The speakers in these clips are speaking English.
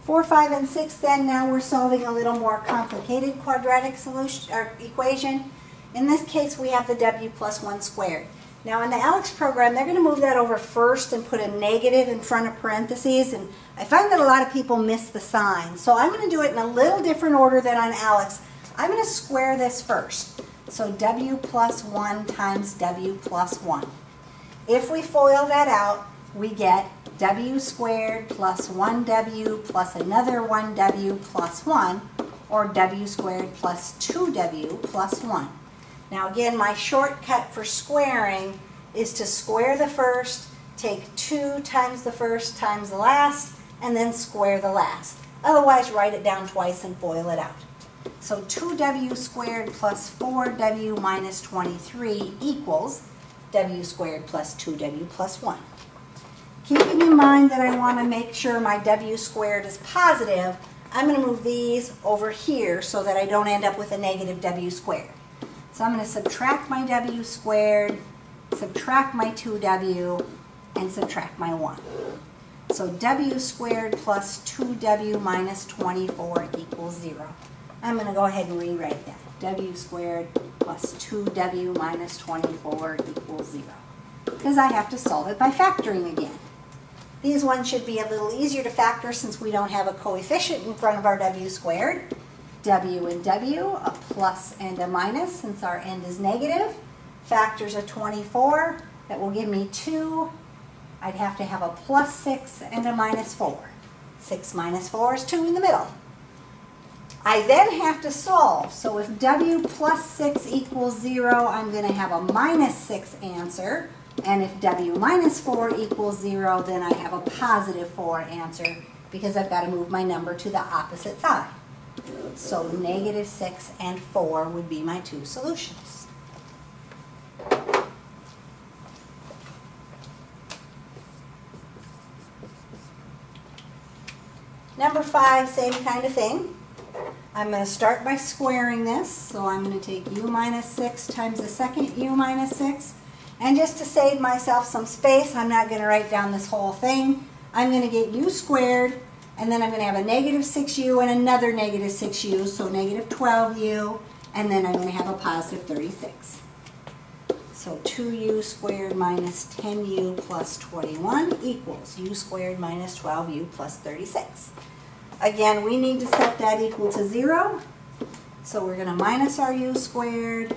4, 5, and 6, then now we're solving a little more complicated quadratic solution or equation. In this case, we have the w plus 1 squared. Now in the ALEKS program, they're going to move that over first and put a negative in front of parentheses, and I find that a lot of people miss the sign. So I'm going to do it in a little different order than on ALEKS. I'm going to square this first. So w plus 1 times w plus 1. If we FOIL that out, we get w squared plus 1w plus another 1w plus 1, or w squared plus 2w plus 1. Now again, my shortcut for squaring is to square the first, take 2 times the first times the last, and then square the last. Otherwise, write it down twice and FOIL it out. So 2w squared plus 4w minus 23 equals w squared plus 2w plus 1. Keeping in mind that I want to make sure my w squared is positive, I'm going to move these over here so that I don't end up with a negative w squared. So I'm going to subtract my w squared, subtract my 2w, and subtract my 1. So w squared plus 2w minus 24 equals 0. I'm going to go ahead and rewrite that. W squared plus 2w minus 24 equals 0. Because I have to solve it by factoring again. These ones should be a little easier to factor since we don't have a coefficient in front of our w squared. W and w, a plus and a minus since our end is negative. Factors of 24, that will give me 2. I'd have to have a plus 6 and a minus 4. 6 minus 4 is 2 in the middle. I then have to solve. So if w plus 6 equals 0, I'm going to have a minus 6 answer. And if w minus 4 equals 0, then I have a positive 4 answer because I've got to move my number to the opposite side. So negative 6 and 4 would be my two solutions. Number 5, same kind of thing. I'm going to start by squaring this. So I'm going to take u minus 6 times the second u minus 6. And just to save myself some space, I'm not going to write down this whole thing. I'm going to get u squared, and then I'm going to have a negative 6u and another negative 6u, so negative 12u, and then I'm going to have a positive 36. So 2u squared minus 10u plus 21 equals u squared minus 12u plus 36. Again, we need to set that equal to 0. So we're going to minus our u squared,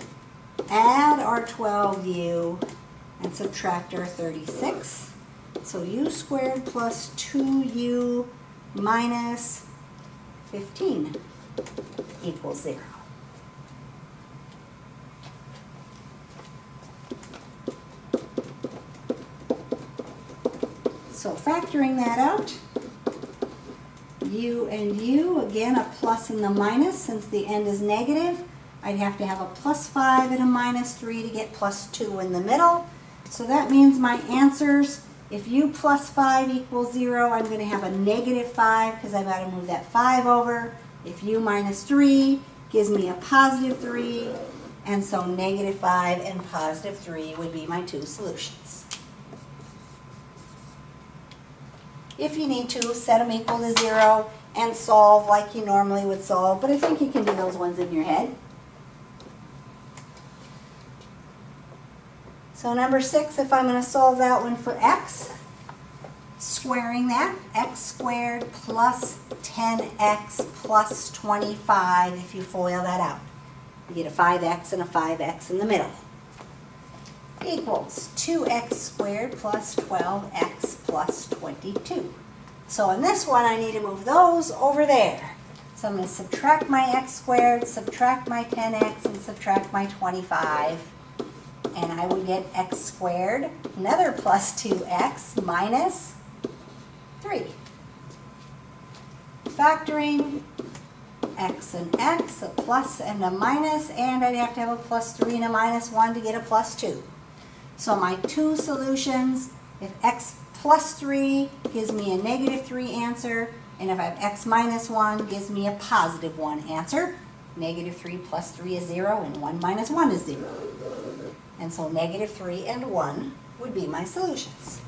add our 12u, and subtract our 36. So u squared plus 2u minus 15 equals 0. So factoring that out, u and u, again a plus and the minus since the end is negative. I'd have to have a plus 5 and a minus 3 to get plus 2 in the middle. So that means my answers, if u plus 5 equals 0, I'm going to have a negative 5 because I've got to move that 5 over. If u minus 3 gives me a positive 3, and so negative 5 and positive 3 would be my two solutions. If you need to, set them equal to 0 and solve like you normally would solve, but I think you can do those ones in your head. So number 6, if I'm going to solve that one for x, squaring that, x squared plus 10x plus 25, if you FOIL that out. You get a 5x and a 5x in the middle. Equals 2x squared plus 12x plus 22. So in this one, I need to move those over there. So I'm going to subtract my x squared, subtract my 10x, and subtract my 25. And I would get x squared, another plus 2x, minus 3. Factoring x and x, a plus and a minus, and I'd have to have a plus 3 and a minus 1 to get a plus 2. So my two solutions, if x plus 3 gives me a negative 3 answer, and if I have x minus 1 gives me a positive 1 answer. Negative 3 plus 3 is 0, and 1 minus 1 is 0. And so negative 3 and 1 would be my solutions.